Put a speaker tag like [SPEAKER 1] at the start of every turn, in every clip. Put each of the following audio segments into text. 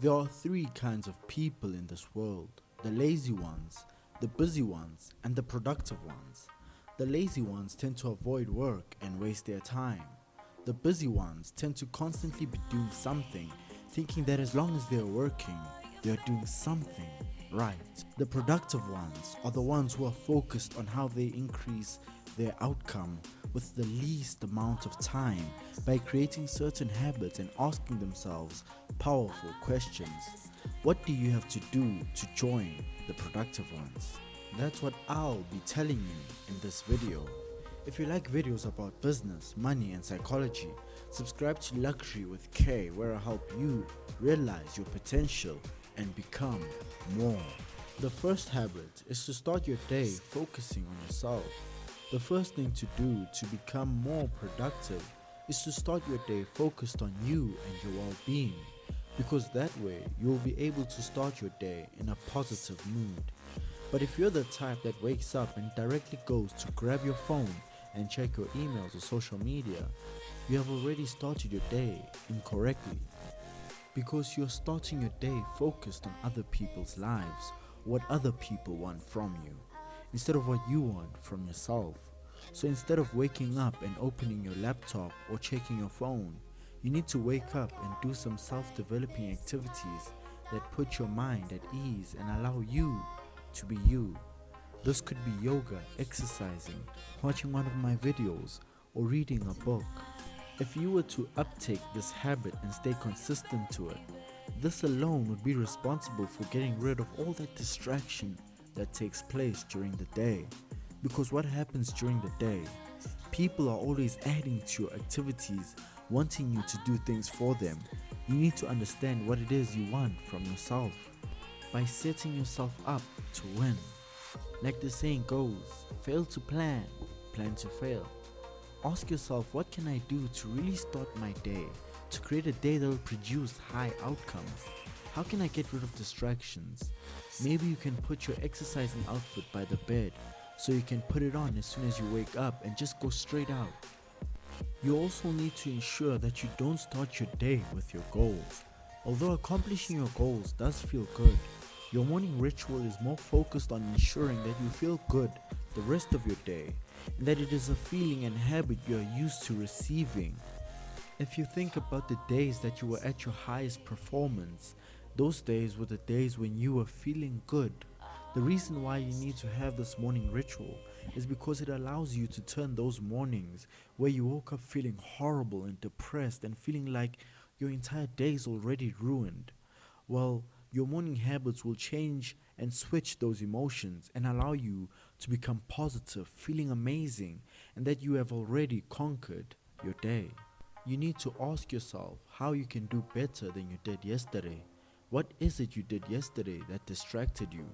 [SPEAKER 1] There are three kinds of people in this world: the lazy ones, the busy ones, and the productive ones. The lazy ones tend to avoid work and waste their time. The busy ones tend to constantly be doing something, thinking that as long as they are working, they are doing something right. The productive ones are the ones who are focused on how they increase their outcome with the least amount of time by creating certain habits and asking themselves powerful questions. What do you have to do to join the productive ones? That's what I'll be telling you in this video. If you like videos about business, money and psychology, subscribe to Lukxury with K, where I help you realize your potential and become more. The first habit is to start your day focusing on yourself. The first thing to do to become more productive is to start your day focused on you and your well-being, because that way you'll be able to start your day in a positive mood. But if you're the type that wakes up and directly goes to grab your phone and check your emails or social media, you have already started your day incorrectly, because you're starting your day focused on other people's lives, what other people want from you, instead of what you want from yourself. So instead of waking up and opening your laptop or checking your phone, you need to wake up and do some self-developing activities that put your mind at ease and allow you to be you. This could be yoga, exercising, watching one of my videos, or reading a book. If you were to uptake this habit and stay consistent to it, this alone would be responsible for getting rid of all that distraction that takes place during the day. Because what happens during the day? People are always adding to your activities, wanting you to do things for them. You need to understand what it is you want from yourself by setting yourself up to win. Like the saying goes, fail to plan, plan to fail. Ask yourself, what can I do to really start my day, to create a day that will produce high outcomes? How can I get rid of distractions? Maybe you can put your exercising outfit by the bed, so you can put it on as soon as you wake up and just go straight out. You also need to ensure that you don't start your day with your goals. Although accomplishing your goals does feel good, your morning ritual is more focused on ensuring that you feel good the rest of your day, and that it is a feeling and habit you are used to receiving. If you think about the days that you were at your highest performance, those days were the days when you were feeling good. The reason why you need to have this morning ritual is because it allows you to turn those mornings where you woke up feeling horrible and depressed and feeling like your entire day is already ruined. Well, your morning habits will change and switch those emotions and allow you to become positive, feeling amazing, and that you have already conquered your day. You need to ask yourself how you can do better than you did yesterday. What is it you did yesterday that distracted you?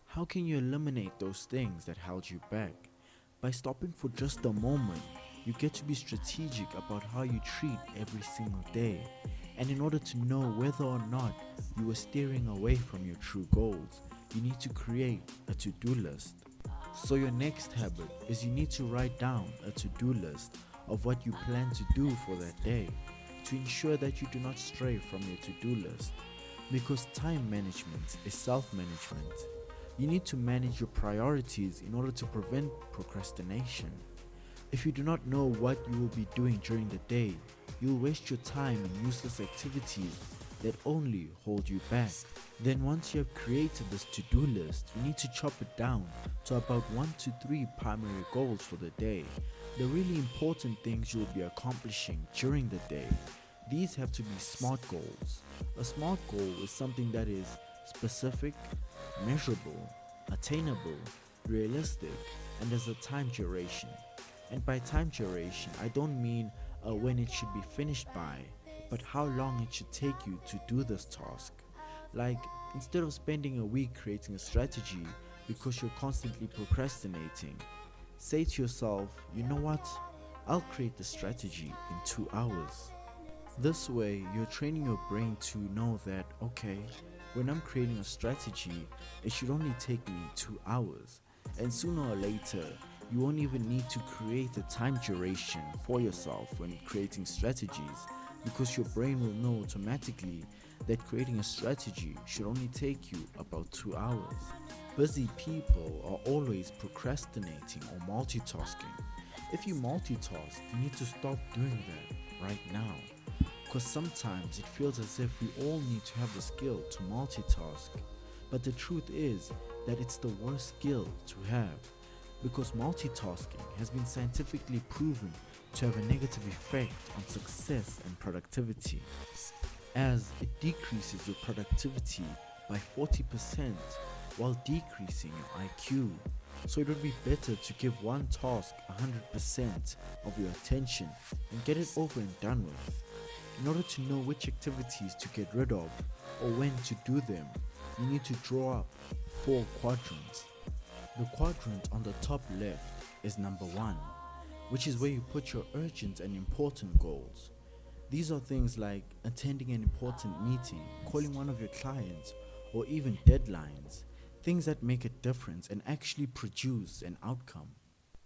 [SPEAKER 1] How can you eliminate those things that held you back? By stopping for just a moment, you get to be strategic about how you treat every single day. And in order to know whether or not you are steering away from your true goals, you need to create a to-do list. So your next habit is you need to write down a to-do list of what you plan to do for that day, to ensure that you do not stray from your to-do list. Because time management is self-management. You need to manage your priorities in order to prevent procrastination. If you do not know what you will be doing during the day, you will waste your time in useless activities that only hold you back. Then once you have created this to-do list, you need to chop it down to about 1 to 3 primary goals for the day. The really important things you'll be accomplishing during the day. These have to be SMART goals. A SMART goal is something that is specific, measurable, attainable, realistic, and has a time duration. And by time duration, I don't mean when it should be finished by, but how long it should take you to do this task. Like, instead of spending a week creating a strategy because you're constantly procrastinating, say to yourself, you know what, I'll create the strategy in 2 hours. This way, you're training your brain to know that, okay, when I'm creating a strategy, it should only take me 2 hours. And sooner or later, you won't even need to create a time duration for yourself when creating strategies, because your brain will know automatically that creating a strategy should only take you about 2 hours. Busy people are always procrastinating or multitasking. If you multitask, you need to stop doing that right now. Because sometimes it feels as if we all need to have the skill to multitask. But the truth is that it's the worst skill to have. Because multitasking has been scientifically proven to have a negative effect on success and productivity, as it decreases your productivity by 40% while decreasing your IQ. So it would be better to give one task 100% of your attention and get it over and done with. In order to know which activities to get rid of or when to do them, you need to draw up 4 quadrants. The quadrant on the top left is number 1, which is where you put your urgent and important goals. These are things like attending an important meeting, calling one of your clients, or even deadlines, things that make a difference and actually produce an outcome.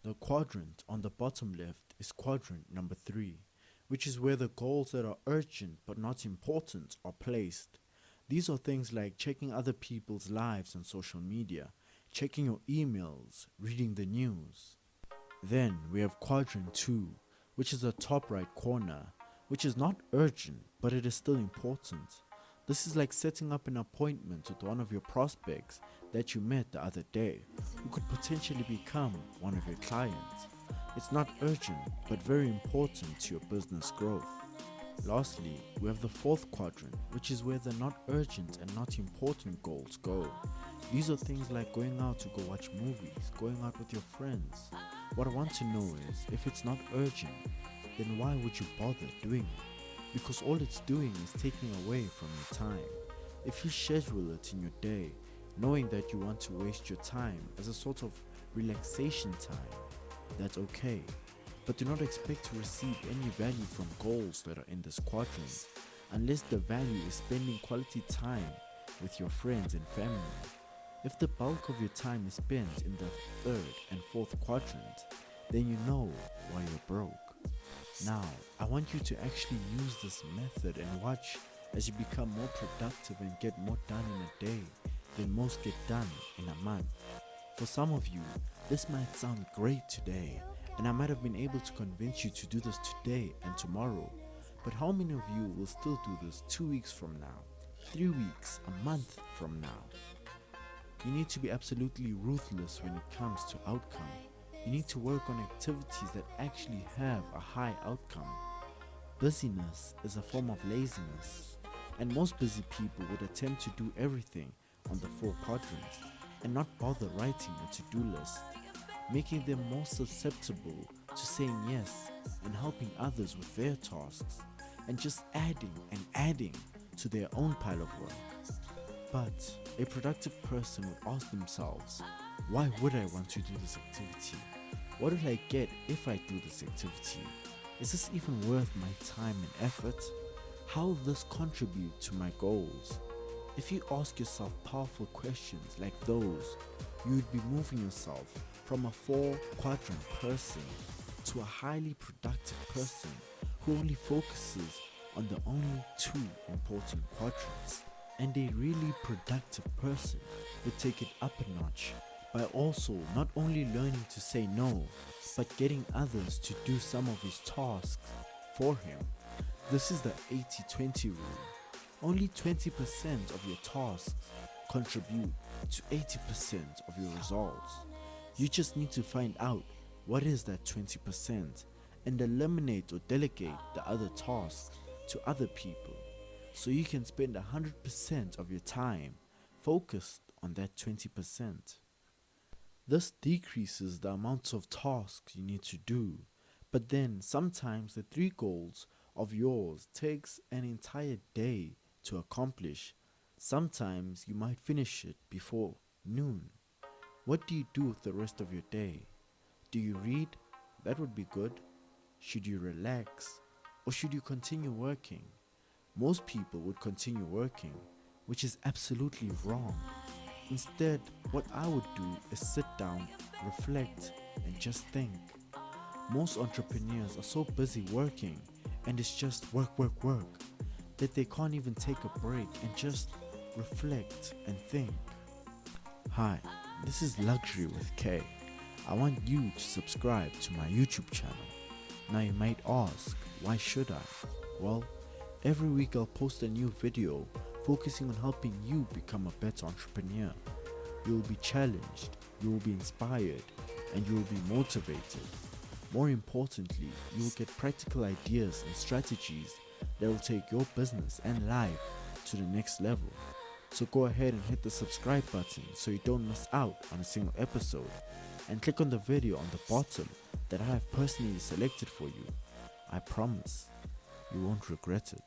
[SPEAKER 1] The quadrant on the bottom left is quadrant number 3, which is where the goals that are urgent but not important are placed. These are things like checking other people's lives on social media, checking your emails, reading the news. Then we have quadrant 2, which is the top right corner, which is not urgent, but it is still important. This is like setting up an appointment with one of your prospects that you met the other day, who could potentially become one of your clients. It's not urgent, but very important to your business growth. Lastly, we have the 4th quadrant, which is where the not urgent and not important goals go. These are things like going out to go watch movies, going out with your friends. What I want to know is, if it's not urgent, then why would you bother doing it? Because all it's doing is taking away from your time. If you schedule it in your day, knowing that you want to waste your time as a sort of relaxation time, that's okay. But do not expect to receive any value from goals that are in this quadrant, unless the value is spending quality time with your friends and family. If the bulk of your time is spent in the 3rd and 4th quadrant, then you know why you're broke. Now, I want you to actually use this method and watch as you become more productive and get more done in a day than most get done in a month. For some of you, this might sound great today, and I might have been able to convince you to do this today and tomorrow. But how many of you will still do this 2 weeks from now, 3 weeks, a month from now? You need to be absolutely ruthless when it comes to outcome. You need to work on activities that actually have a high outcome. Busyness is a form of laziness, and most busy people would attempt to do everything on the 4 quadrants and not bother writing a to-do list, making them more susceptible to saying yes and helping others with their tasks, and just adding to their own pile of work. But a productive person would ask themselves, why would I want to do this activity? What will I get if I do this activity? Is this even worth my time and effort? How will this contribute to my goals? If you ask yourself powerful questions like those, you would be moving yourself from a 4 quadrant person to a highly productive person who only focuses on the only 2 important quadrants. And a really productive person would take it up a notch by also not only learning to say no, but getting others to do some of his tasks for him. This is the 80-20 rule. Only 20% of your tasks contribute to 80% of your results. You just need to find out what is that 20% and eliminate or delegate the other tasks to other people, so you can spend 100% of your time focused on that 20%. This decreases the amounts of tasks you need to do, but then sometimes the 3 goals of yours takes an entire day to accomplish. Sometimes you might finish it before noon. What do you do with the rest of your day? Do you read? That would be good. Should you relax? Or should you continue working? Most people would continue working, which is absolutely wrong. Instead, what I would do is sit down, reflect, and just think. Most entrepreneurs are so busy working, and it's just work, work, work. that they can't even take a break and just reflect and think. Hi, this is Luxury with K. I want you to subscribe to my YouTube channel. Now you might ask, why should I? Well, every week I'll post a new video focusing on helping you become a better entrepreneur. You will be challenged, you will be inspired, and you will be motivated. More importantly, you will get practical ideas and strategies that will take your business and life to the next level. So go ahead and hit the subscribe button so you don't miss out on a single episode, and click on the video on the bottom that I have personally selected for you. I promise you won't regret it.